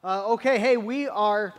Hey, we are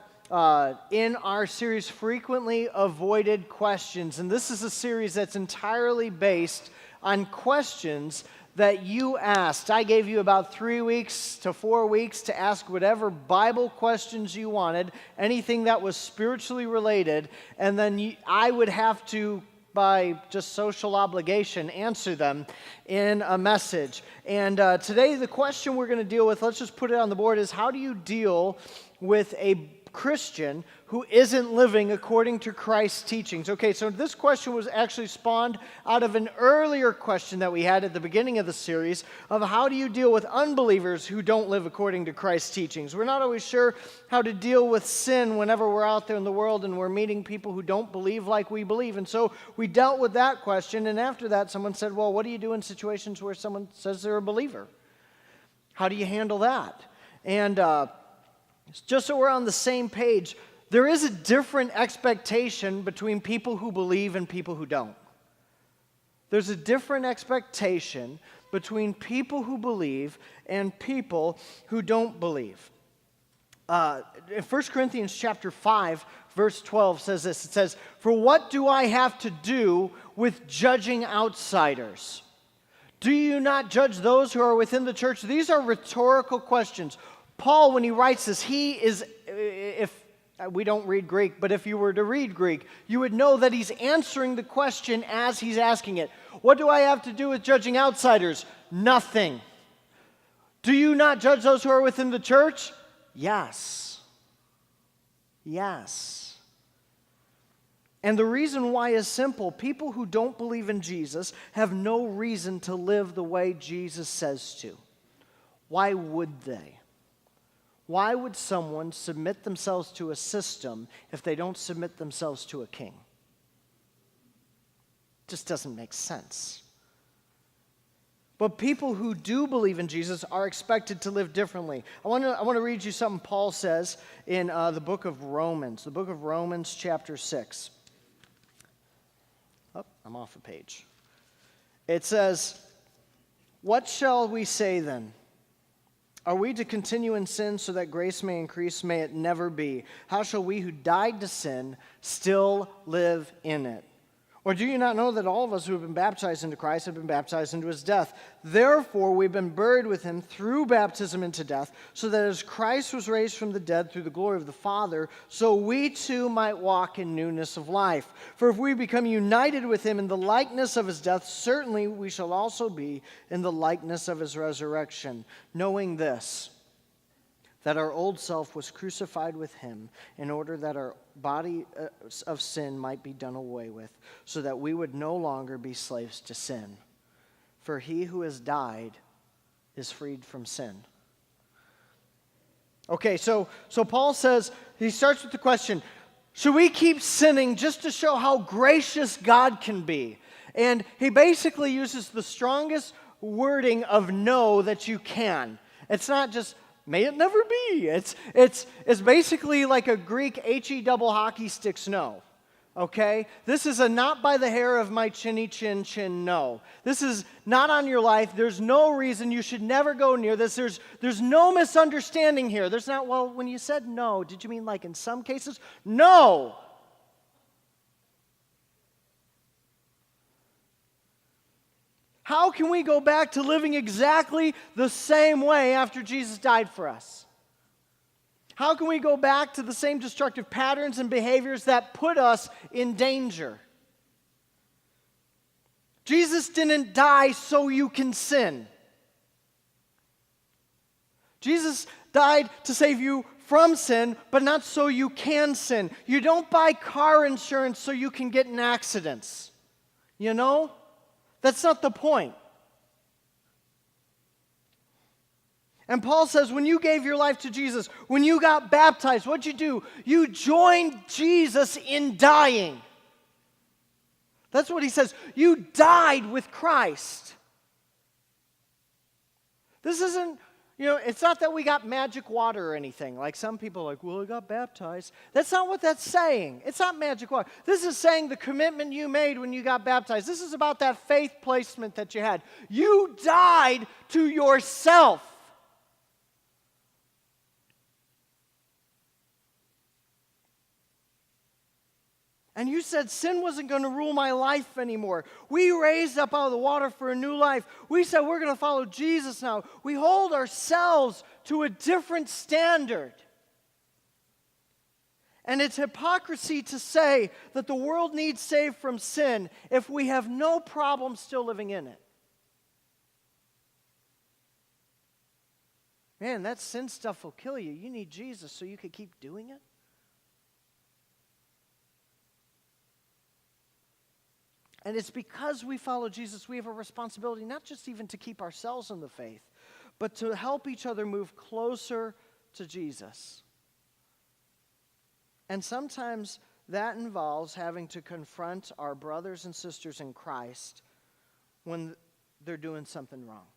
in our series, Frequently Avoided Questions, and this is a series that's entirely based on questions that you asked. I gave you about 3 weeks to 4 weeks to ask whatever Bible questions you wanted, anything that was spiritually related, and then I would have to, by just social obligation, answer them in a message. And today the question we're going to deal with, let's just put it on the board, is how do you deal with a Christian who isn't living according to Christ's teachings? Okay, so this question was actually spawned out of an earlier question that we had at the beginning of the series of how do you deal with unbelievers who don't live according to Christ's teachings. We're not always sure how to deal with sin whenever we're out there in the world and we're meeting people who don't believe like we believe. And so we dealt with that question, and after that someone said, well, what do you do in situations where someone says they're a believer? How do you handle that? And just so we're on the same page, there is a different expectation between people who believe and people who don't. There's a different expectation between people who believe and people who don't believe. In 1 Corinthians chapter 5, verse 12 says this. It says, "For what do I have to do with judging outsiders? Do you not judge those who are within the church?" These are rhetorical questions. Paul, when he writes this, if we don't read Greek, but if you were to read Greek, you would know that he's answering the question as he's asking it. What do I have to do with judging outsiders? Nothing. Do you not judge those who are within the church? Yes. Yes. And the reason why is simple. People who don't believe in Jesus have no reason to live the way Jesus says to. Why would they? Why would someone submit themselves to a system if they don't submit themselves to a king? It just doesn't make sense. But people who do believe in Jesus are expected to live differently. I want to read you something Paul says in the book of Romans, chapter 6. Oh, I'm off a page. It says, "What shall we say then? Are we to continue in sin so that grace may increase? May it never be. How shall we who died to sin still live in it? Or do you not know that all of us who have been baptized into Christ have been baptized into his death? Therefore, we've been buried with him through baptism into death, so that as Christ was raised from the dead through the glory of the Father, so we too might walk in newness of life. For if we become united with him in the likeness of his death, certainly we shall also be in the likeness of his resurrection, knowing this, that our old self was crucified with him in order that our body of sin might be done away with, so that we would no longer be slaves to sin. For he who has died is freed from sin." Okay, so Paul says, he starts with the question, should we keep sinning just to show how gracious God can be? And he basically uses the strongest wording of no that you can. It's not just, may it never be. It's basically like a Greek H-E double hockey sticks no. Okay? This is a not by the hair of my chinny chin chin no. This is not on your life. There's no reason you should never go near this. There's no misunderstanding here. There's not, well, when you said no, did you mean like in some cases? No! How can we go back to living exactly the same way after Jesus died for us? How can we go back to the same destructive patterns and behaviors that put us in danger? Jesus didn't die so you can sin. Jesus died to save you from sin, but not so you can sin. You don't buy car insurance so you can get in accidents. You know? That's not the point. And Paul says when you gave your life to Jesus, when you got baptized, what'd you do? You joined Jesus in dying. That's what he says. You died with Christ. This isn't, it's not that we got magic water or anything. Like some people are like, well, I got baptized. That's not what that's saying. It's not magic water. This is saying the commitment you made when you got baptized. This is about that faith placement that you had. You died to yourself. And you said sin wasn't going to rule my life anymore. We raised up out of the water for a new life. We said we're going to follow Jesus now. We hold ourselves to a different standard. And it's hypocrisy to say that the world needs saved from sin if we have no problem still living in it. Man, that sin stuff will kill you. You need Jesus so you can keep doing it. And it's because we follow Jesus, we have a responsibility not just even to keep ourselves in the faith, but to help each other move closer to Jesus. And sometimes that involves having to confront our brothers and sisters in Christ when they're doing something wrong.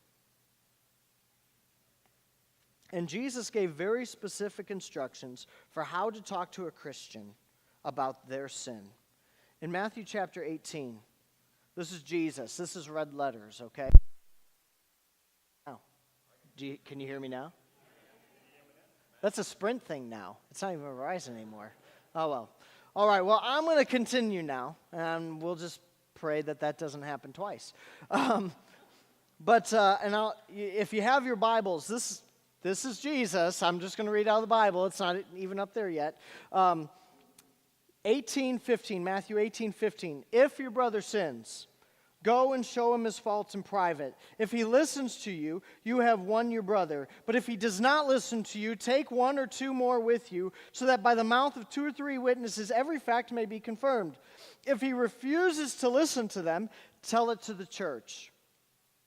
And Jesus gave very specific instructions for how to talk to a Christian about their sin. In Matthew chapter 18, this is Jesus. This is red letters, okay? Now, can you hear me now? That's a Sprint thing now. It's not even Verizon anymore. Oh, well. All right, well, I'm going to continue now, and we'll just pray that that doesn't happen twice. If you have your Bibles, this is Jesus. I'm just going to read out of the Bible. It's not even up there yet. 18:15, Matthew 18:15. If your brother sins, go and show him his faults in private. If he listens to you, you have won your brother. But if he does not listen to you, take one or two more with you, so that by the mouth of 2 or 3 witnesses every fact may be confirmed. If he refuses to listen to them, tell it to the church.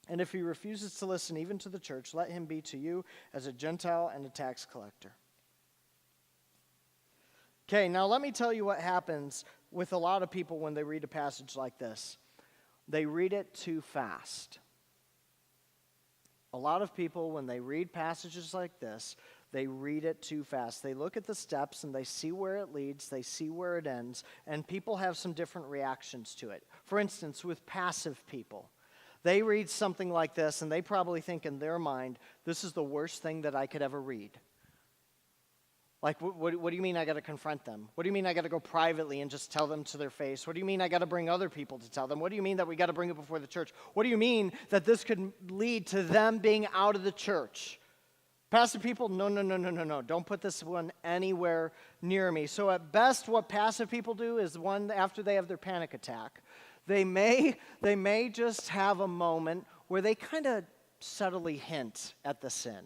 And if he refuses to listen even to the church, let him be to you as a Gentile and a tax collector. Okay, now let me tell you what happens with a lot of people when they read a passage like this. They read it too fast. A lot of people, when they read passages like this, they read it too fast. They look at the steps and they see where it leads, they see where it ends, and people have some different reactions to it. For instance, with passive people, they read something like this and they probably think in their mind, this is the worst thing that I could ever read. Like, what do you mean I got to confront them? What do you mean I got to go privately and just tell them to their face? What do you mean I got to bring other people to tell them? What do you mean that we got to bring it before the church? What do you mean that this could lead to them being out of the church? Passive people, no. Don't put this one anywhere near me. So at best, what passive people do is after they have their panic attack, they may just have a moment where they kind of subtly hint at the sin.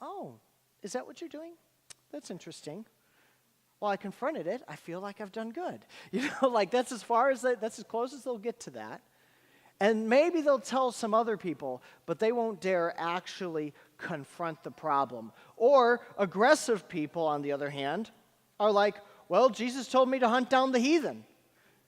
Oh, is that what you're doing? That's interesting. Well, I confronted it. I feel like I've done good. Like that's as close as they'll get to that. And maybe they'll tell some other people, but they won't dare actually confront the problem. Or aggressive people, on the other hand, are like, well, Jesus told me to hunt down the heathen.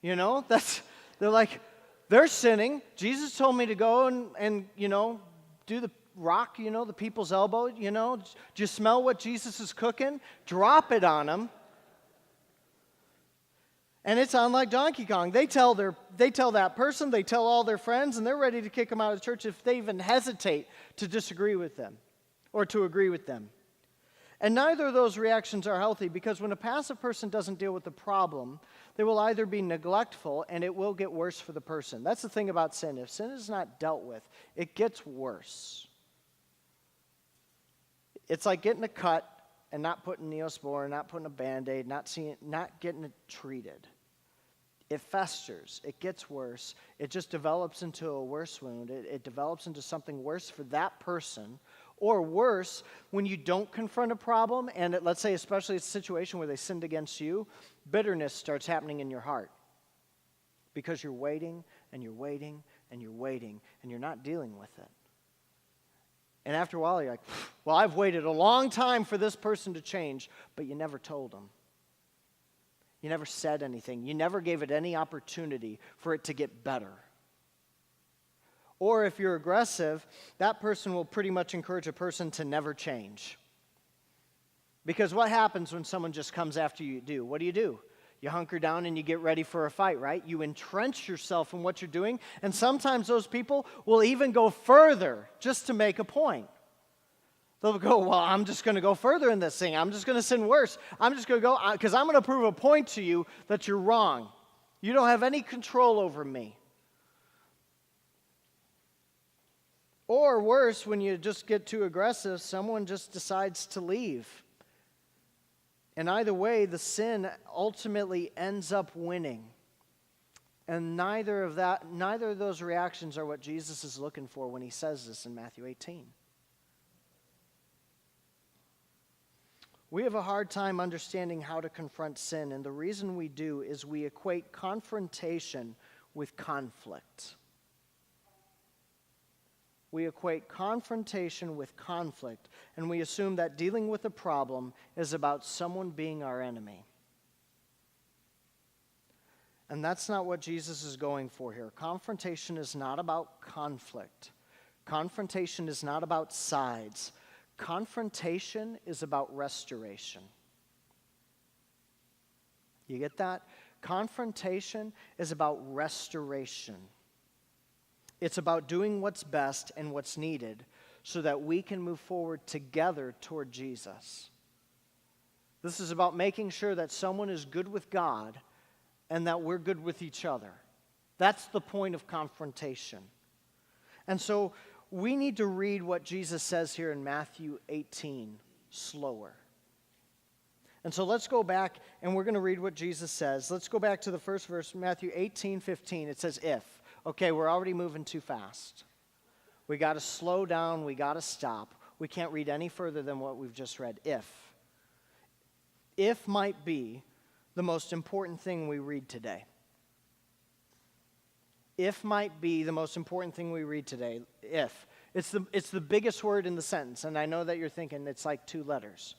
They're like, they're sinning. Jesus told me to go and do the rock, the people's elbow, do you smell what Jesus is cooking? Drop it on them. And it's on like Donkey Kong. They tell that person, they tell all their friends, and they're ready to kick them out of the church if they even hesitate to disagree with them or to agree with them. And neither of those reactions are healthy, because when a passive person doesn't deal with the problem, they will either be neglectful and it will get worse for the person. That's the thing about sin. If sin is not dealt with, it gets worse. It's like getting a cut and not putting Neosporin, not putting a Band-Aid, not getting it treated. It festers. It gets worse. It just develops into a worse wound. It develops into something worse for that person. Or worse, when you don't confront a problem, and let's say especially it's a situation where they sinned against you, bitterness starts happening in your heart. Because you're waiting, and you're waiting, and you're waiting, and you're not dealing with it. And after a while, you're like, well, I've waited a long time for this person to change, but you never told them. You never said anything. You never gave it any opportunity for it to get better. Or if you're aggressive, that person will pretty much encourage a person to never change. Because what happens when someone just comes after you? What do? You hunker down and you get ready for a fight, right? You entrench yourself in what you're doing, and sometimes those people will even go further just to make a point. They'll go, well, I'm just going to go further in this thing. I'm just going to sin worse. I'm just going to go, because I'm going to prove a point to you that you're wrong. You don't have any control over me. Or worse, when you just get too aggressive, someone just decides to leave. And either way, the sin ultimately ends up winning. And neither of those reactions are what Jesus is looking for when he says this in Matthew 18. We have a hard time understanding how to confront sin, and the reason we do is we equate confrontation with conflict. We equate confrontation with conflict, and we assume that dealing with a problem is about someone being our enemy. And that's not what Jesus is going for here. Confrontation is not about conflict. Confrontation is not about sides. Confrontation is about restoration. You get that? Confrontation is about restoration. It's about doing what's best and what's needed so that we can move forward together toward Jesus. This is about making sure that someone is good with God and that we're good with each other. That's the point of confrontation. And so we need to read what Jesus says here in Matthew 18 slower. And so let's go back and we're going to read what Jesus says. Let's go back to the first verse, Matthew 18:15. It says, if. Okay, we're already moving too fast. We got to slow down. We got to stop. We can't read any further than what we've just read. If. If might be the most important thing we read today. If might be the most important thing we read today. If. It's the biggest word in the sentence, and I know that you're thinking it's like 2 letters.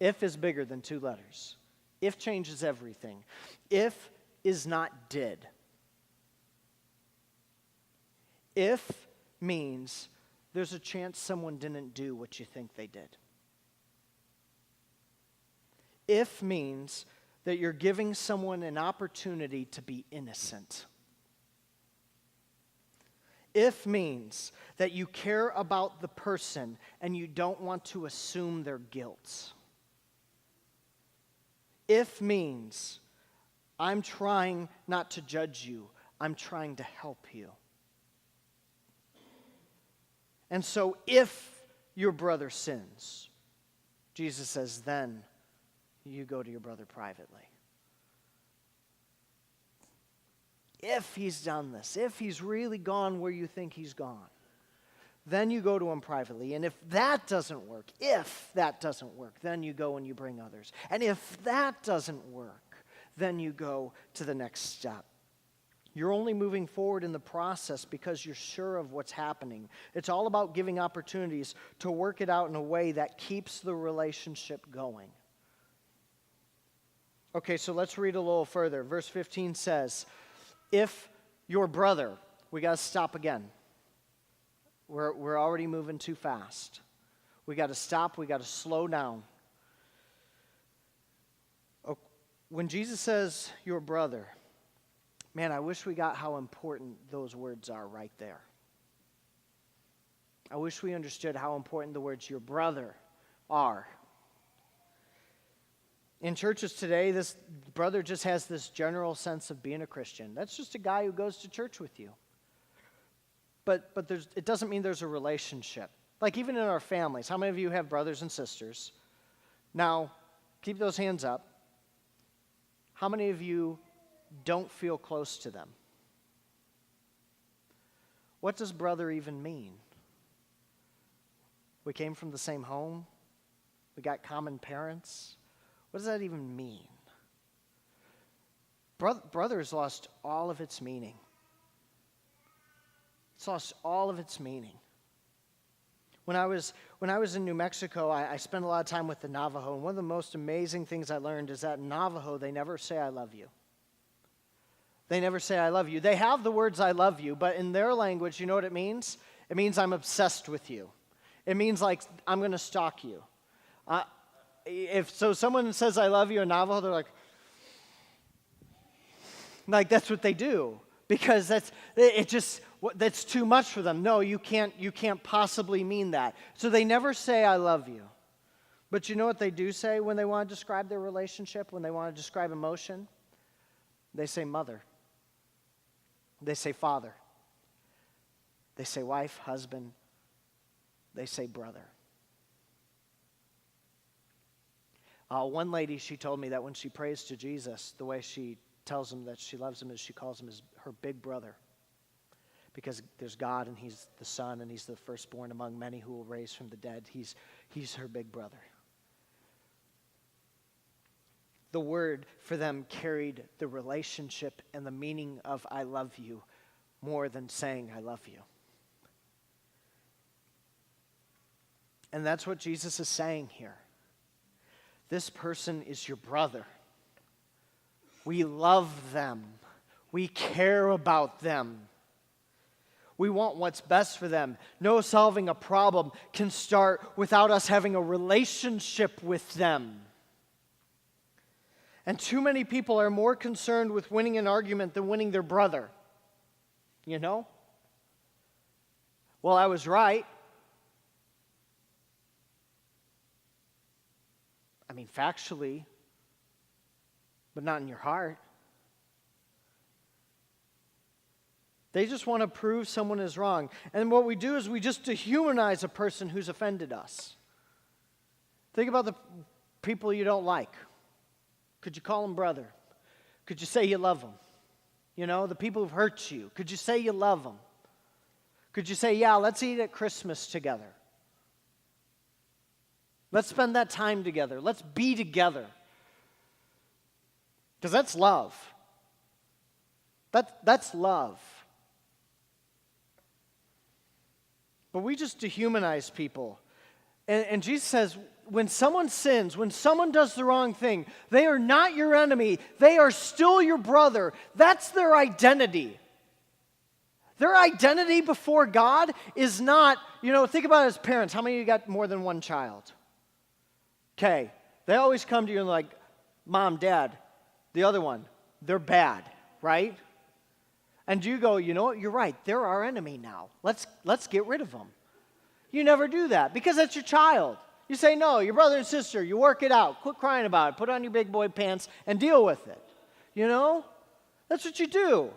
If is bigger than 2 letters. If changes everything. If is not did. If means there's a chance someone didn't do what you think they did. If means that you're giving someone an opportunity to be innocent. If means that you care about the person and you don't want to assume their guilt. If means I'm trying not to judge you, I'm trying to help you. And so if your brother sins, Jesus says, then you go to your brother privately. If he's done this, if he's really gone where you think he's gone, then you go to him privately. And if that doesn't work, then you go and you bring others. And if that doesn't work, then you go to the next step. You're only moving forward in the process because you're sure of what's happening. It's all about giving opportunities to work it out in a way that keeps the relationship going. Okay, so let's read a little further. Verse 15 says, if your brother, we got to stop again. We're already moving too fast. We got to stop, we got to slow down. When Jesus says your brother, man, I wish we got how important those words are right there. I wish we understood how important the words your brother are. In churches today, this brother just has this general sense of being a Christian. That's just a guy who goes to church with you. But it doesn't mean there's a relationship. Like even in our families, how many of you have brothers and sisters? Now, keep those hands up. How many of you don't feel close to them? What does brother even mean? We came from the same home. We got common parents. What does that even mean? Brother has lost all of its meaning. It's lost all of its meaning. When I was in New Mexico, I spent a lot of time with the Navajo, and one of the most amazing things I learned is that in Navajo, they never say I love you. They never say I love you. They have the words I love you, but in their language, you know what it means? It means I'm obsessed with you. It means like I'm going to stalk you. If someone says I love you in Navajo, they're like that's what they do because that's too much for them. No, you can't possibly mean that. So they never say I love you. But you know what they do say when they want to describe their relationship, when they want to describe emotion? They say mother. They say father. They say wife, husband. They say brother. One lady, she told me that when she prays to Jesus, the way she tells him that she loves him is she calls him her big brother. Because there's God and he's the son and he's the firstborn among many who will raise from the dead. He's her big brother. The word for them carried the relationship and the meaning of I love you more than saying I love you. And that's what Jesus is saying here. This person is your brother. We love them. We care about them. We want what's best for them. No solving a problem can start without us having a relationship with them. And too many people are more concerned with winning an argument than winning their brother. You know? Well, I was right. I mean, factually, but not in your heart. They just want to prove someone is wrong. And what we do is we just dehumanize a person who's offended us. Think about the people you don't like. Could you call them brother? Could you say you love them? You know, the people who've hurt you. Could you say you love them? Could you say, yeah, let's eat at Christmas together? Let's spend that time together. Let's be together. Because that's love. That's love. But we just dehumanize people. And Jesus says, when someone sins, when someone does the wrong thing, they are not your enemy. They are still your brother. That's their identity. Their identity before God is not, think about it as parents. How many of you got more than one child? Okay, they always come to you and like, Mom, Dad, the other one, they're bad, right? And you go, you know what, you're right, they're our enemy now. Let's get rid of them. You never do that because that's your child. You say, no, your brother and sister, you work it out. Quit crying about it. Put on your big boy pants and deal with it. You know? That's what you do.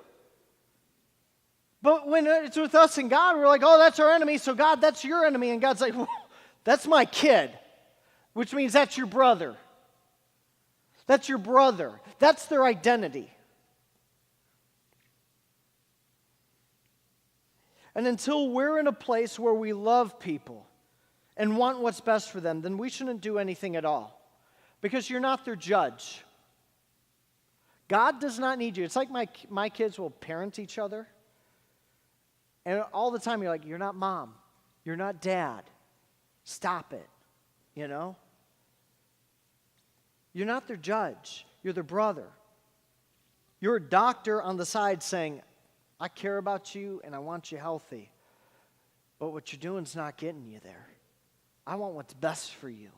But when it's with us and God, we're like, oh, that's our enemy, so God, that's your enemy. And God's like, well, that's my kid. Which means that's your brother. That's your brother. That's their identity. And until we're in a place where we love people and want what's best for them, then we shouldn't do anything at all. Because you're not their judge. God does not need you. It's like my kids will parent each other. And all the time you're like, you're not mom. You're not dad. Stop it. You know? You're not their judge. You're their brother. You're a doctor on the side saying, I care about you and I want you healthy. But what you're doing is not getting you there. I want what's best for you.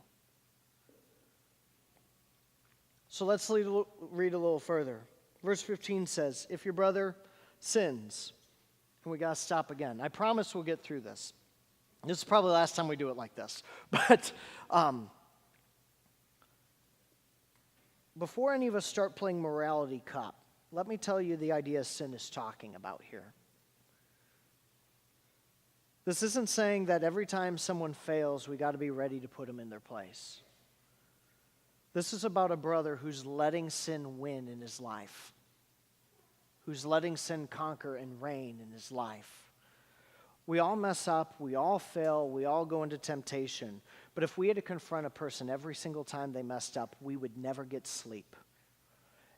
So let's read a little further. Verse 15 says, if your brother sins, and we got to stop again. I promise we'll get through this. This is probably the last time we do it like this. But before any of us start playing morality cop, let me tell you the idea sin is talking about here. This isn't saying that every time someone fails, we got to be ready to put them in their place. This is about a brother who's letting sin win in his life, who's letting sin conquer and reign in his life. We all mess up, we all fail, we all go into temptation. But if we had to confront a person every single time they messed up, we would never get sleep.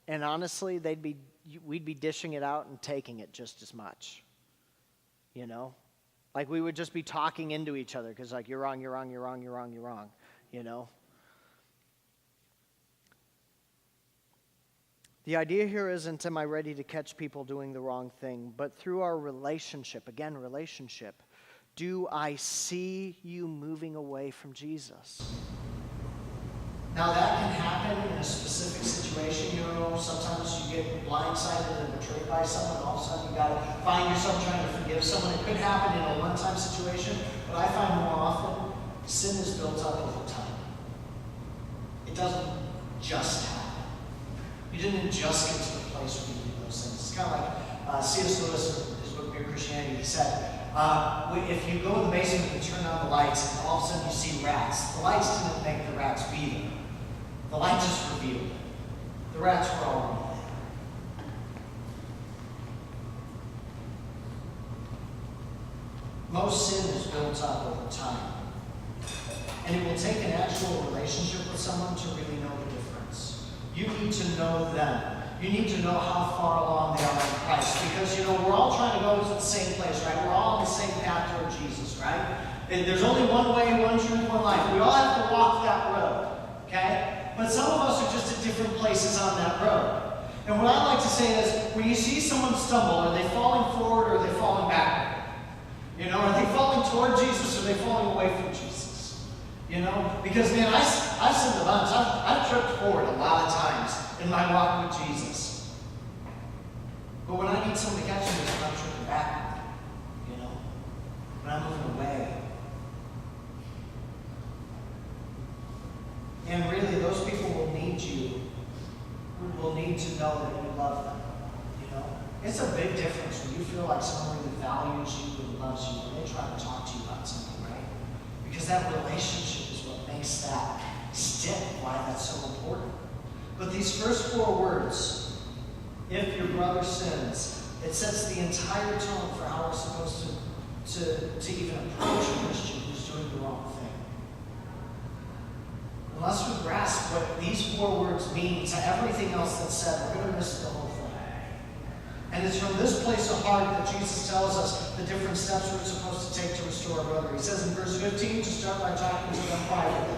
And honestly, we'd be dishing it out and taking it just as much. You know? Like we would just be talking into each other because like, you're wrong, you're wrong, you're wrong, you're wrong, you're wrong. You know? The idea here isn't, am I ready to catch people doing the wrong thing? But through our relationship, again, relationship, do I see you moving away from Jesus? Now that can happen in a specific situation. You know, sometimes you get blindsided and betrayed by someone. All of a sudden you got to find yourself trying to forgive someone. It could happen in a one-time situation, but I find more often sin is built up over time. It doesn't just happen. You didn't just get to the place where you do those things. It's kind of like C.S. Lewis, in his book Mere Christianity, he said, if you go in the basement and turn on the lights, and all of a sudden you see rats, the lights didn't make the rats be there. The light just revealed it. The rats were already there. Most sin is built up over time. And it will take an actual relationship with someone to really know the difference. You need to know them. You need to know how far along they are in Christ. Because, we're all trying to go to the same place, right? We're all on the same path toward Jesus, right? And there's only one way, one truth, one life. We all have to walk that road, okay? But some of us are just at different places on that road. And what I like to say is, when you see someone stumble, are they falling forward or are they falling backward? Are they falling toward Jesus or are they falling away from Jesus? Because, man, I've sinned a bunch. I've tripped forward a lot of times in my walk with Jesus. But when I need someone to catch me, I'm tripping backward. When I'm moving away. And really, those people will need you. Will need to know that you love them. It's a big difference when you feel like someone really values you and loves you and they try to talk to you about something, right? Because that relationship is what makes that stick, why that's so important. But these first 4 words, if your brother sins, it sets the entire tone for how we're supposed to even approach a Christian who's doing the wrong thing. Unless we grasp what these 4 words mean to everything else that's said, we're going to miss the whole thing. And it's from this place of heart that Jesus tells us the different steps we're supposed to take to restore a brother. He says in verse 15 to start by talking to them privately.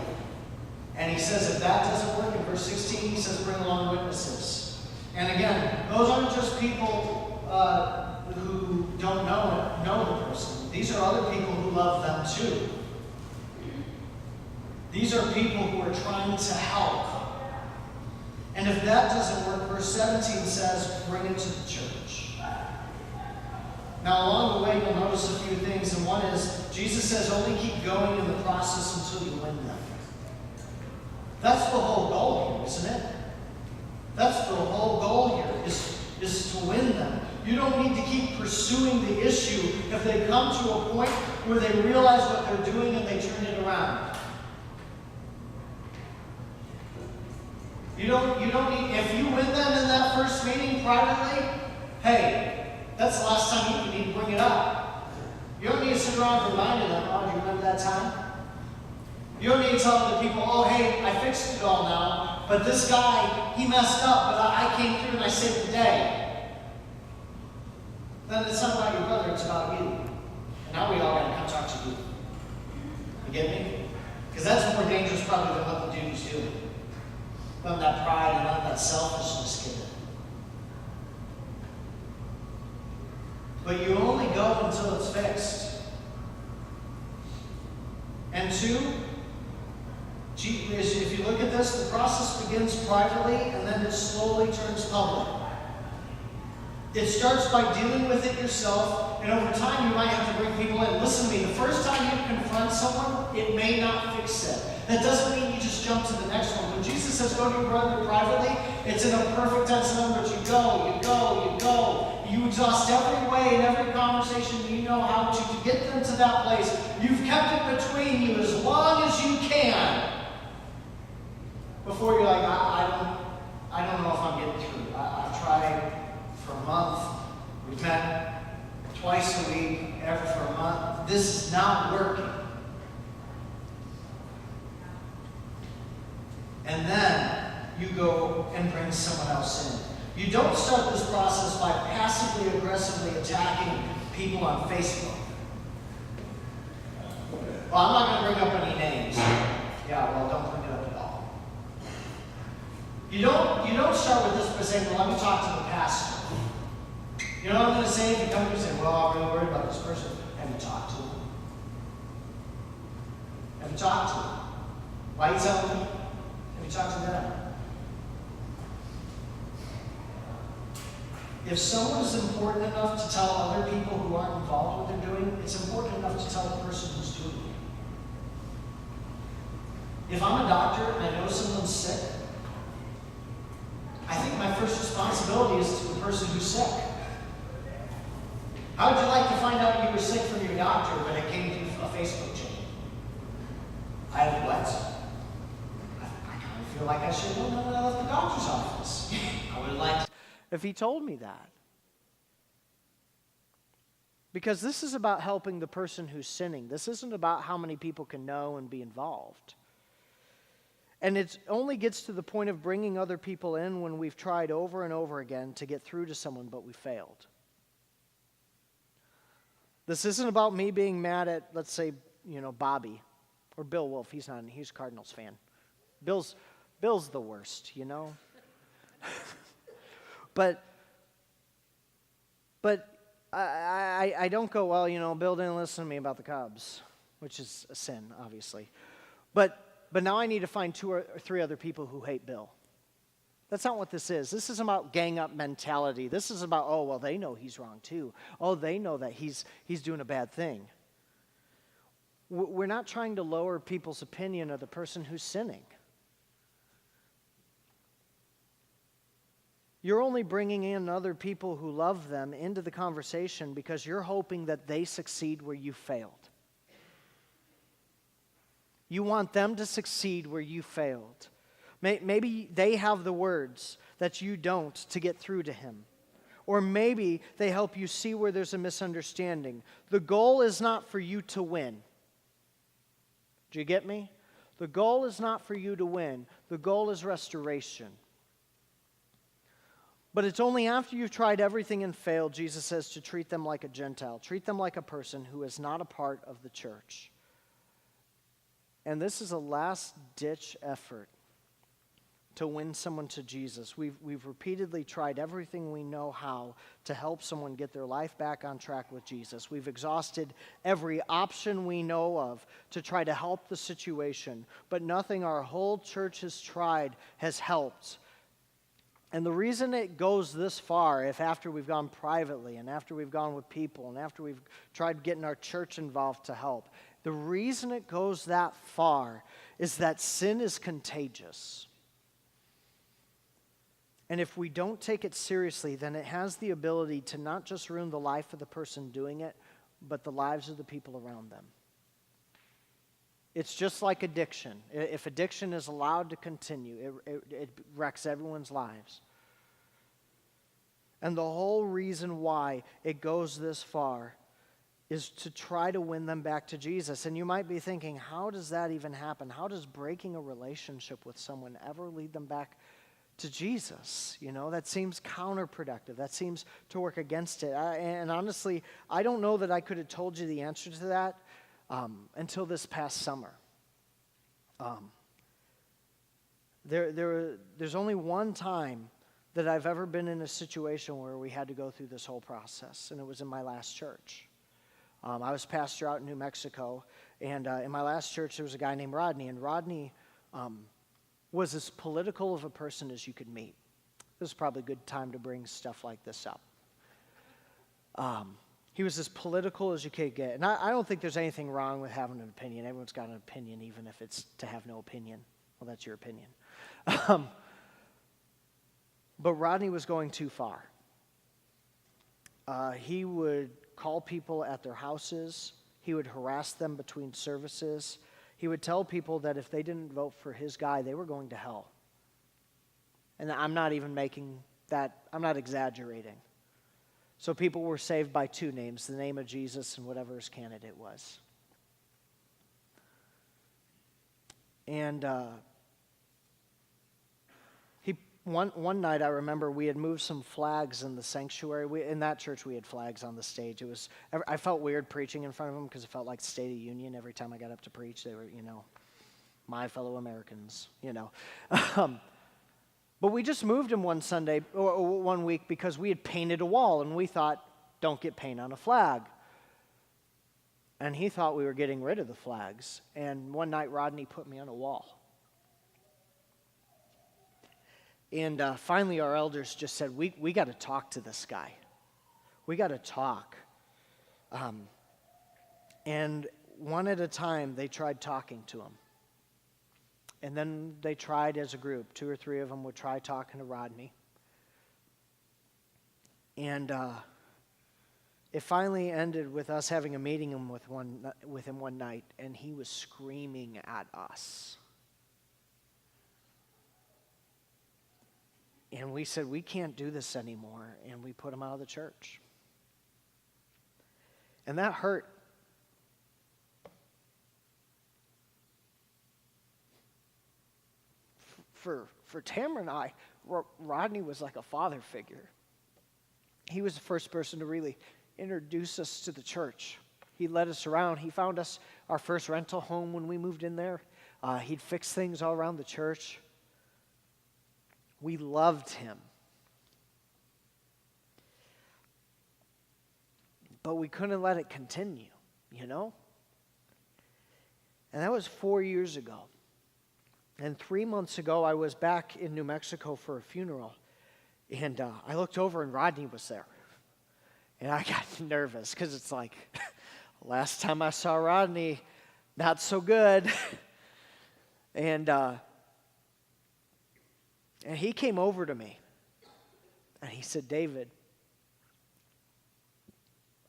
And he says if that doesn't work, in verse 16 he says bring along witnesses. And again, those aren't just people who don't know the person. These are other people who love them too. These are people who are trying to help. And if that doesn't work, verse 17 says, bring it to the church. Now, along the way, you'll notice a few things. And one is, Jesus says, only keep going in the process until you win them. That's the whole goal here, isn't it? That's the whole goal here, is to win them. You don't need to keep pursuing the issue if they come to a point where they realize what they're doing and they turn it around. You don't need, if you win them in that first meeting privately, hey, that's the last time you need to bring it up. You don't need to sit around reminding them, oh, do you remember that time? You don't need to tell other people, oh, hey, I fixed it all now, but this guy, he messed up, but I came through and I saved the day. Then it's not about your brother, it's about you. And now we all got to come talk to you. You get me? Because that's more dangerous probably than what the dude's doing. Let that pride and let that selfishness get in. But you only go until it's fixed. And 2, if you look at this, the process begins privately and then it slowly turns public. It starts by dealing with it yourself, and over time you might have to bring people in. Listen to me, the first time you confront someone, it may not fix it. That doesn't mean you just jump to the next one. When Jesus says go to your brother privately, it's in a perfect tense of numbers. You go, you go, you go. You exhaust every way and every conversation you know how to get them to that place. You've kept it between you as long as you can before you're like, I don't know if I'm getting through. I've tried for a month. We've met twice a week, every for a month. This is not working. And then you go and bring someone else in. You don't start this process by passively, aggressively attacking people on Facebook. Well, I'm not going to bring up any names. Yeah, well, don't bring it up at all. You don't start with this by saying, well, let me talk to the pastor. You know what I'm going to say? If you come to me and say, well, I'm really worried about this person. Have you talked to him? Have you talked to him? Why are you telling me? Have you talked to them? If someone is important enough to tell other people who aren't involved in what they're doing, it's important enough to tell the person who's doing it. If I'm a doctor and I know someone's sick, I think my first responsibility is to the person who's sick. How would you like to find out you were sick from your doctor when it came to a Facebook chain? I have what? I kind of feel like I should know that I left the doctor's office. I would have liked if he told me that. Because this is about helping the person who's sinning. This isn't about how many people can know and be involved. And it only gets to the point of bringing other people in when we've tried over and over again to get through to someone, but we failed. This isn't about me being mad at, let's say, Bobby or Bill Wolf. He's not. He's a Cardinals fan. Bill's the worst, But I don't go, well, Bill didn't listen to me about the Cubs, which is a sin, obviously. But now I need to find 2 or 3 other people who hate Bill. That's not what this is. This isn't about gang up mentality. This is about, oh, well, they know he's wrong too. Oh, they know that he's doing a bad thing. We're not trying to lower people's opinion of the person who's sinning. You're only bringing in other people who love them into the conversation because you're hoping that they succeed where you failed. You want them to succeed where you failed. Maybe they have the words that you don't to get through to him. Or maybe they help you see where there's a misunderstanding. The goal is not for you to win. Do you get me? The goal is not for you to win. The goal is restoration. But it's only after you've tried everything and failed, Jesus says, to treat them like a Gentile. Treat them like a person who is not a part of the church. And this is a last-ditch effort to win someone to Jesus. We've repeatedly tried everything we know how to help someone get their life back on track with Jesus. We've exhausted every option we know of to try to help the situation, but nothing our whole church has tried has helped. And the reason it goes this far, if after we've gone privately and after we've gone with people and after we've tried getting our church involved to help, the reason it goes that far is that sin is contagious. And if we don't take it seriously, then it has the ability to not just ruin the life of the person doing it, but the lives of the people around them. It's just like addiction. If addiction is allowed to continue, it wrecks everyone's lives. And the whole reason why it goes this far is to try to win them back to Jesus. And you might be thinking, how does that even happen? How does breaking a relationship with someone ever lead them back to Jesus? That seems counterproductive. That seems to work against it. And honestly, I don't know that I could have told you the answer to that until this past summer. There's only one time that I've ever been in a situation where we had to go through this whole process, and it was in my last church. I was pastor out in New Mexico, and in my last church there was a guy named Rodney, and Rodney was as political of a person as you could meet. This is probably a good time to bring stuff like this up. He was as political as you could get. And I don't think there's anything wrong with having an opinion. Everyone's got an opinion, even if it's to have no opinion. Well, that's your opinion. But Rodney was going too far. He would call people at their houses. He would harass them between services. He would tell people that if they didn't vote for his guy, they were going to hell. And I'm not even making that, I'm not exaggerating. So people were saved by 2 names, the name of Jesus and whatever his candidate was. And one night I remember we had moved some flags in the sanctuary. In that church we had flags on the stage. I felt weird preaching in front of them because it felt like State of the Union every time I got up to preach. They were, my fellow Americans, But we just moved him one week because we had painted a wall, and we thought, don't get paint on a flag. And he thought we were getting rid of the flags. And one night, Rodney put me on a wall. And finally, our elders just said, we got to talk to this guy. We got to talk. And one at a time, they tried talking to him. And then they tried as a group. 2 or 3 of them would try talking to Rodney. And it finally ended with us having a meeting with him one night, and he was screaming at us. And we said, we can't do this anymore, and we put him out of the church. And that hurt. For Tamara and I, Rodney was like a father figure. He was the first person to really introduce us to the church. He led us around. He found us our first rental home when we moved in there. He'd fix things all around the church. We loved him. But we couldn't let it continue, you know? And that was 4 years ago. And 3 months ago, I was back in New Mexico for a funeral. And I looked over and Rodney was there. And I got nervous because it's like, last time I saw Rodney, not so good. And he came over to me. And he said, David,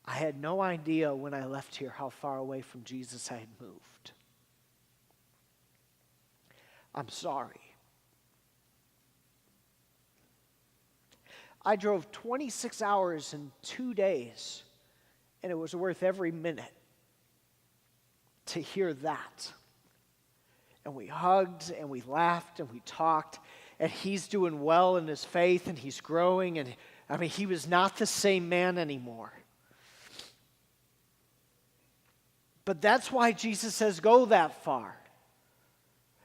I had no idea when I left here how far away from Jesus I had moved. I'm sorry. I drove 26 hours in 2 days, and it was worth every minute to hear that. And we hugged, and we laughed, and we talked, and he's doing well in his faith, and he's growing, and I mean, he was not the same man anymore. But that's why Jesus says go that far.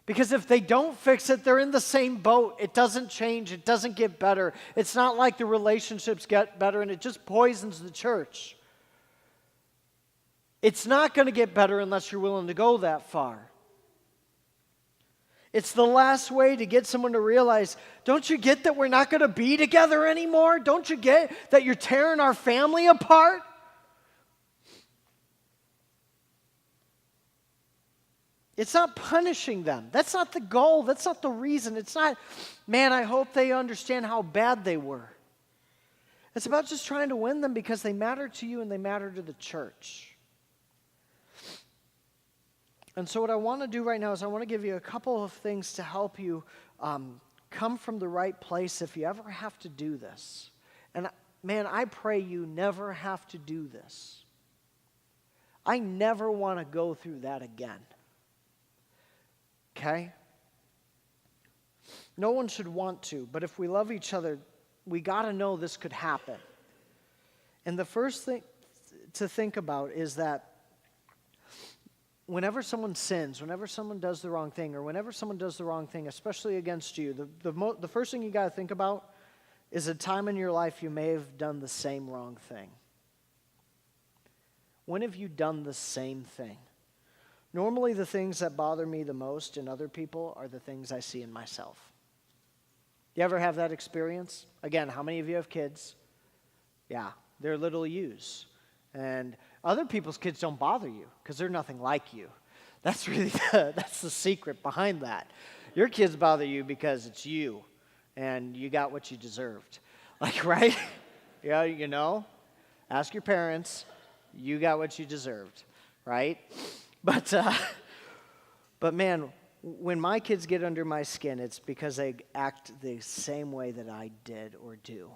Because if they don't fix it, they're in the same boat. It doesn't change. It doesn't get better. It's not like the relationships get better and it just poisons the church. It's not going to get better unless you're willing to go that far. It's the last way to get someone to realize, don't you get that we're not going to be together anymore? Don't you get that you're tearing our family apart? It's not punishing them. That's not the goal. That's not the reason. It's not, man, I hope they understand how bad they were. It's about just trying to win them because they matter to you and they matter to the church. And so what I want to do right now is I want to give you a couple of things to help you come from the right place if you ever have to do this. And man, I pray you never have to do this. I never want to go through that again. Okay? No one should want to, but if we love each other, we got to know this could happen. And the first thing to think about is that whenever someone sins, whenever someone does the wrong thing, or whenever someone does the wrong thing, especially against you, the first thing you got to think about is a time in your life you may have done the same wrong thing. When have you done the same thing? Normally, the things that bother me the most in other people are the things I see in myself. You ever have that experience? Again, how many of you have kids? Yeah, they're little yous. And other people's kids don't bother you because they're nothing like you. That's really that's the secret behind that. Your kids bother you because it's you, and you got what you deserved. Like, right? Yeah, you know? Ask your parents. You got what you deserved, right? But man, when my kids get under my skin, it's because they act the same way that I did or do.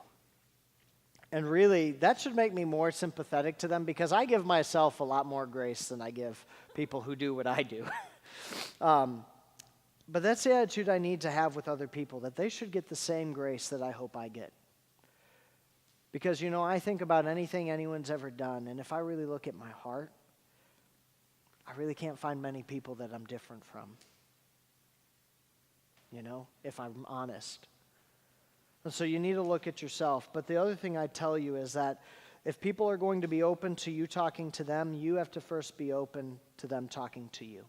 And really, that should make me more sympathetic to them because I give myself a lot more grace than I give people who do what I do. But that's the attitude I need to have with other people, that they should get the same grace that I hope I get. Because, you know, I think about anything anyone's ever done, and if I really look at my heart, I really can't find many people that I'm different from, you know, if I'm honest. And so you need to look at yourself. But the other thing I tell you is that if people are going to be open to you talking to them, you have to first be open to them talking to you.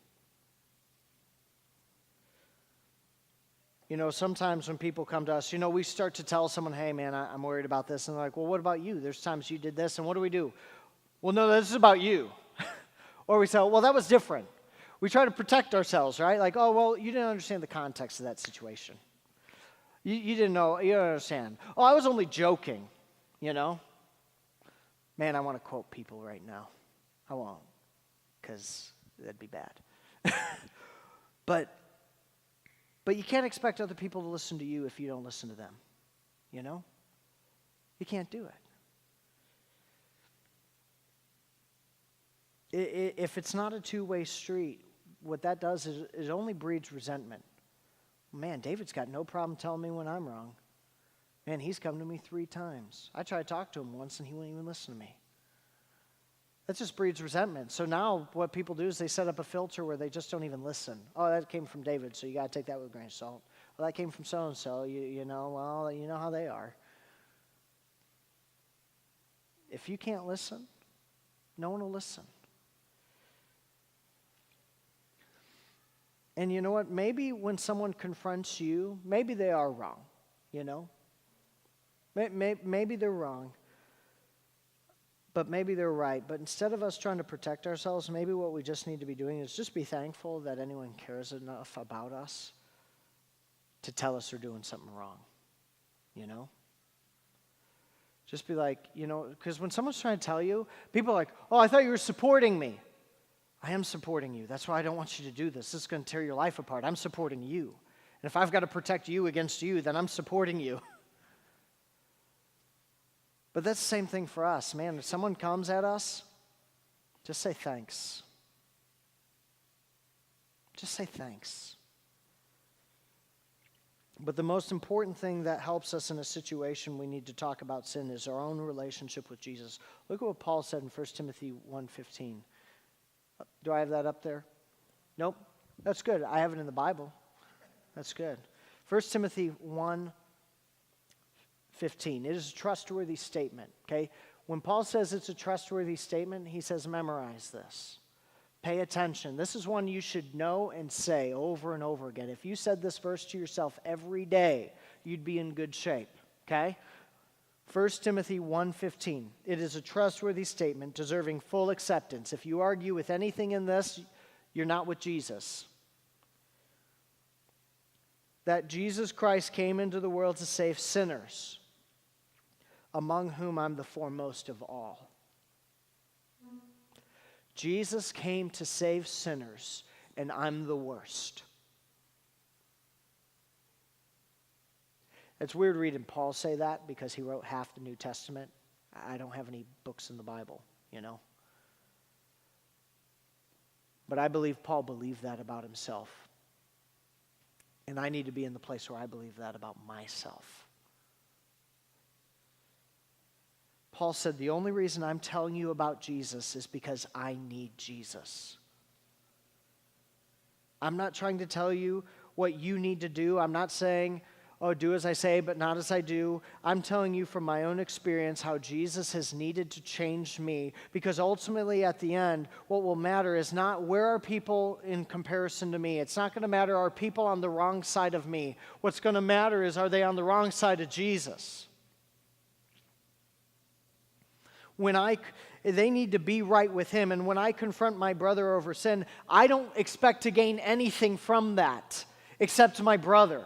You know, sometimes when people come to us, you know, we start to tell someone, hey, man, I'm worried about this. And they're like, well, what about you? There's times you did this, and what do we do? Well, no, this is about you. Or we say, well, that was different. We try to protect ourselves, right? Like, oh, well, you didn't understand the context of that situation. You didn't know, you don't understand. Oh, I was only joking, you know? Man, I want to quote people right now. I won't, because that'd be bad. But you can't expect other people to listen to you if you don't listen to them. You know? You can't do it. If it's not a two-way street, what that does is it only breeds resentment. Man, David's got no problem telling me when I'm wrong. Man, he's come to me 3 times. I tried to talk to him once and he wouldn't even listen to me. That just breeds resentment. So now what people do is they set up a filter where they just don't even listen. Oh, that came from David, so you got to take that with a grain of salt. Well, that came from so-and-so, you know how they are. If you can't listen, no one will listen. And you know what? Maybe when someone confronts you, maybe they are wrong, you know? Maybe they're wrong, but maybe they're right. But instead of us trying to protect ourselves, maybe what we just need to be doing is just be thankful that anyone cares enough about us to tell us they're doing something wrong, you know? Just be like, you know, because when someone's trying to tell you, people are like, oh, I thought you were supporting me. I am supporting you. That's why I don't want you to do this. This is going to tear your life apart. I'm supporting you. And if I've got to protect you against you, then I'm supporting you. But that's the same thing for us. Man, if someone comes at us, just say thanks. Just say thanks. But the most important thing that helps us in a situation we need to talk about sin is our own relationship with Jesus. Look at what Paul said in 1 Timothy 1:15. Do I have that up there? Nope. That's good. I have it in the Bible. That's good. 1 Timothy 1:15. It is a trustworthy statement, okay? When Paul says it's a trustworthy statement, he says memorize this. Pay attention. This is one you should know and say over and over again. If you said this verse to yourself every day, you'd be in good shape, okay? 1 Timothy 1:15. It is a trustworthy statement deserving full acceptance. If you argue with anything in this, you're not with Jesus. That Jesus Christ came into the world to save sinners, among whom I'm the foremost of all. Jesus came to save sinners, and I'm the worst. It's weird reading Paul say that because he wrote half the New Testament. I don't have any books in the Bible, you know. But I believe Paul believed that about himself. And I need to be in the place where I believe that about myself. Paul said, the only reason I'm telling you about Jesus is because I need Jesus. I'm not trying to tell you what you need to do. I'm not saying, oh, do as I say, but not as I do. I'm telling you from my own experience how Jesus has needed to change me, because ultimately at the end, what will matter is not where are people in comparison to me. It's not going to matter, are people on the wrong side of me. What's going to matter is, are they on the wrong side of Jesus? They need to be right with him, and when I confront my brother over sin, I don't expect to gain anything from that except my brother.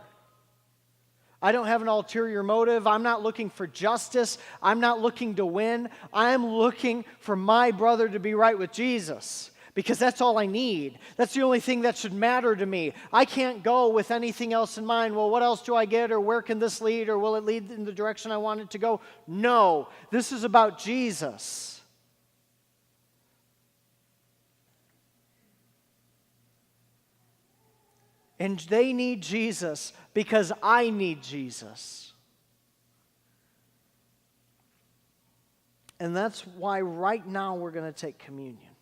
I don't have an ulterior motive. I'm not looking for justice. I'm not looking to win. I'm looking for my brother to be right with Jesus, because that's all I need. That's the only thing that should matter to me. I can't go with anything else in mind. Well, what else do I get, or where can this lead, or will it lead in the direction I want it to go? No, this is about Jesus. And they need Jesus because I need Jesus. And that's why right now we're going to take communion.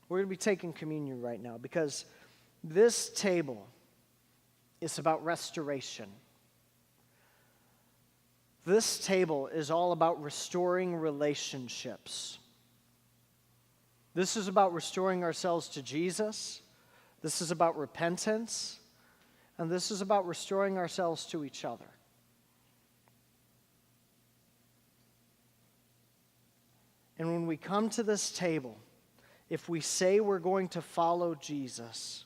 We're going to be taking communion right now because this table is about restoration. This table is all about restoring relationships. This is about restoring ourselves to Jesus. This is about repentance. And this is about restoring ourselves to each other. And when we come to this table, if we say we're going to follow Jesus,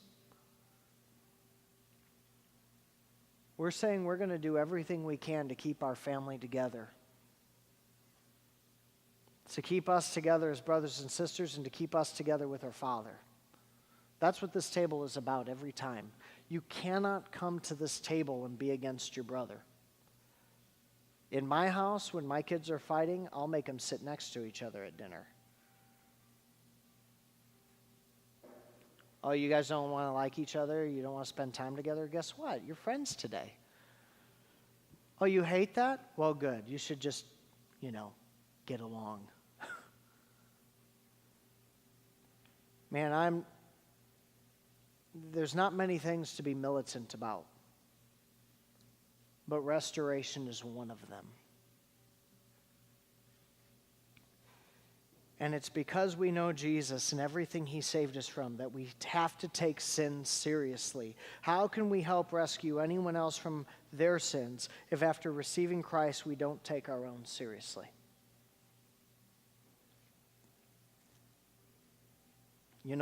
we're saying we're going to do everything we can to keep our family together. to keep us together as brothers and sisters and to keep us together with our Father. That's what this table is about every time. You cannot come to this table and be against your brother. In my house, when my kids are fighting, I'll make them sit next to each other at dinner. Oh, you guys don't want to like each other? You don't want to spend time together? Guess what? You're friends today. Oh, you hate that? Well, good. You should just, get along. Man, there's not many things to be militant about, but restoration is one of them. And it's because we know Jesus and everything he saved us from that we have to take sin seriously. How can we help rescue anyone else from their sins if after receiving Christ we don't take our own seriously?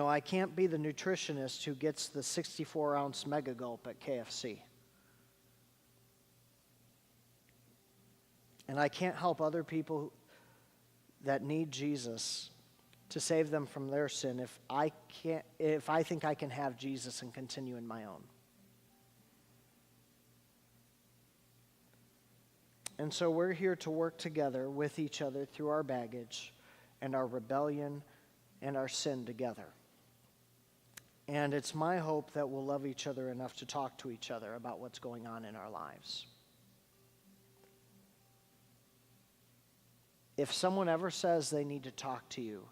I can't be the nutritionist who gets the 64-ounce mega gulp at KFC. And I can't help other people that need Jesus to save them from their sin if I think I can have Jesus and continue in my own. And so we're here to work together with each other through our baggage and our rebellion and our sin together. And it's my hope that we'll love each other enough to talk to each other about what's going on in our lives. If someone ever says they need to talk to you,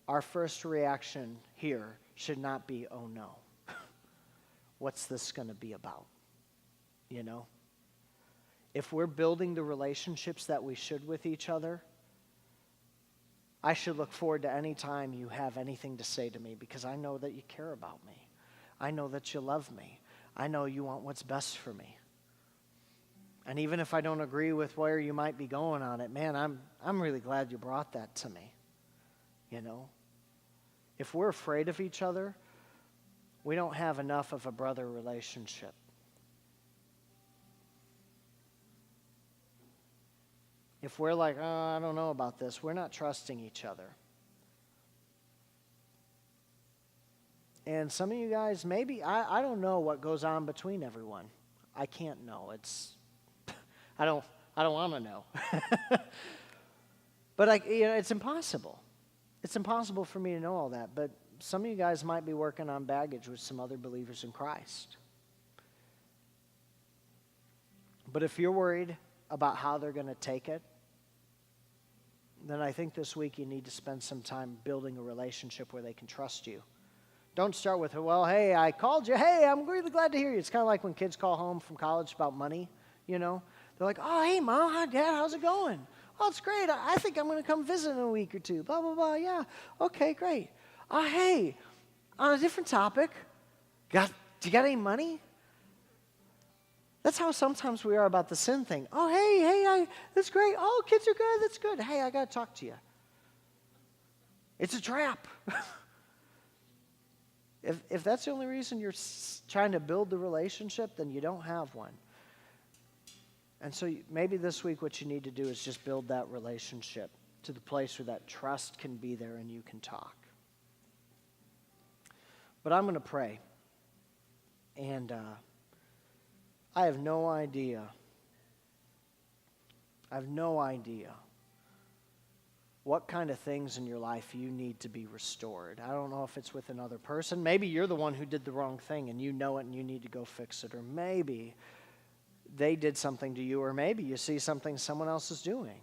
our first reaction here should not be, oh no, what's this going to be about? If we're building the relationships that we should with each other, I should look forward to any time you have anything to say to me because I know that you care about me. I know that you love me. I know you want what's best for me. And even if I don't agree with where you might be going on it, man, I'm really glad you brought that to me. If we're afraid of each other, we don't have enough of a brother relationship. If we're like, oh, I don't know about this, we're not trusting each other. And some of you guys, maybe, I don't know what goes on between everyone. I can't know. I don't want to know. But it's impossible. It's impossible for me to know all that. But some of you guys might be working on baggage with some other believers in Christ. But if you're worried about how they're going to take it, then I think this week you need to spend some time building a relationship where they can trust you. Don't start with, well, hey, I called you. Hey, I'm really glad to hear you. It's kind of like when kids call home from college about money, They're like, oh, hey, Mom, hi, Dad, how's it going? Oh, it's great. I think I'm going to come visit in a week or two. Blah, blah, blah. Yeah. Okay, great. Hey, on a different topic, do you got any money? That's how sometimes we are about the sin thing. Oh, hey, that's great. Oh, kids are good. That's good. Hey, I got to talk to you. It's a trap. If that's the only reason you're trying to build the relationship, then you don't have one. And so maybe this week what you need to do is just build that relationship to the place where that trust can be there and you can talk. But I'm going to pray. And I have no idea what kind of things in your life you need to be restored. I don't know if it's with another person. Maybe you're the one who did the wrong thing and you know it and you need to go fix it. Or maybe they did something to you, or maybe you see something someone else is doing.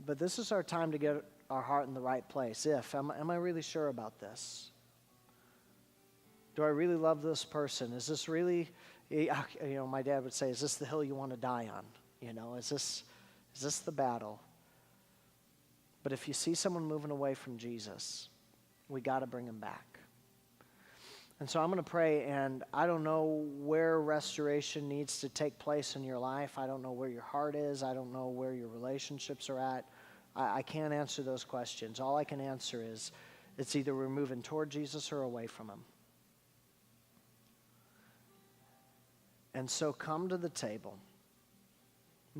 But this is our time to get our heart in the right place. Am I really sure about this? Do I really love this person? Is this really, my dad would say, is this the hill you want to die on? Is this the battle? But if you see someone moving away from Jesus, we got to bring them back. And so I'm going to pray, and I don't know where restoration needs to take place in your life. I don't know where your heart is. I don't know where your relationships are at. I can't answer those questions. All I can answer is it's either we're moving toward Jesus or away from him. And so come to the table.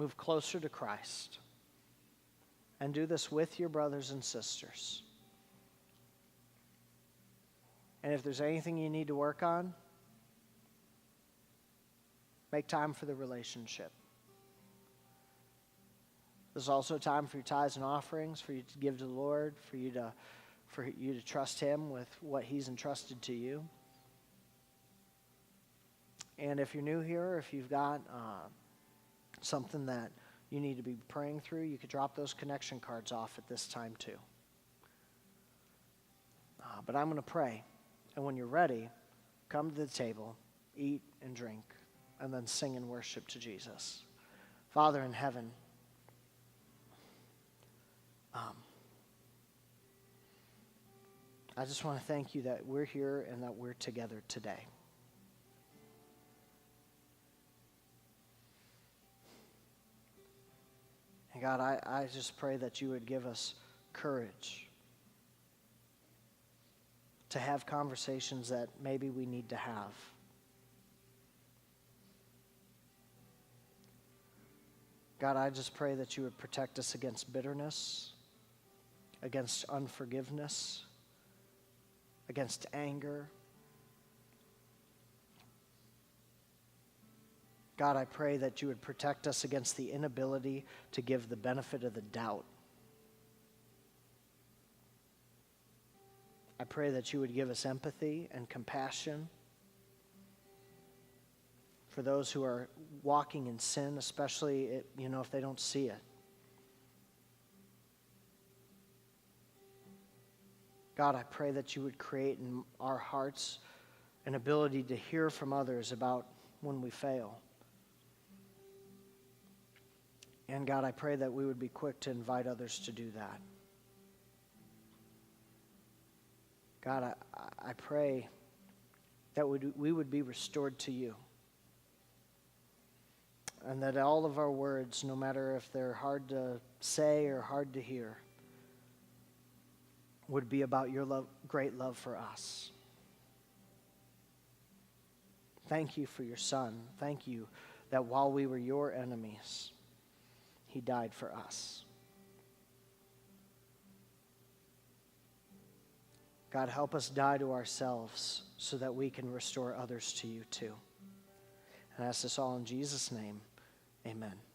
move closer to Christ. And do this with your brothers and sisters. And if there's anything you need to work on, make time for the relationship. There's also time for your tithes and offerings, for you to give to the Lord, for you to trust Him with what He's entrusted to you. And if you're new here, if you've got something that you need to be praying through, you could drop those connection cards off at this time too. But I'm going to pray. And when you're ready, come to the table, eat and drink, and then sing and worship to Jesus. Father in heaven, I just want to thank you that we're here and that we're together today. And God, I just pray that you would give us courage to have conversations that maybe we need to have. God, I just pray that you would protect us against bitterness, against unforgiveness, against anger. God, I pray that you would protect us against the inability to give the benefit of the doubt. I pray that you would give us empathy and compassion for those who are walking in sin, especially if they don't see it. God, I pray that you would create in our hearts an ability to hear from others about when we fail. And God, I pray that we would be quick to invite others to do that. God, I pray that we would be restored to you. And that all of our words, no matter if they're hard to say or hard to hear, would be about your love, great love for us. Thank you for your Son. Thank you that while we were your enemies, He died for us. God, help us die to ourselves so that we can restore others to you too. And I ask this all in Jesus' name. Amen.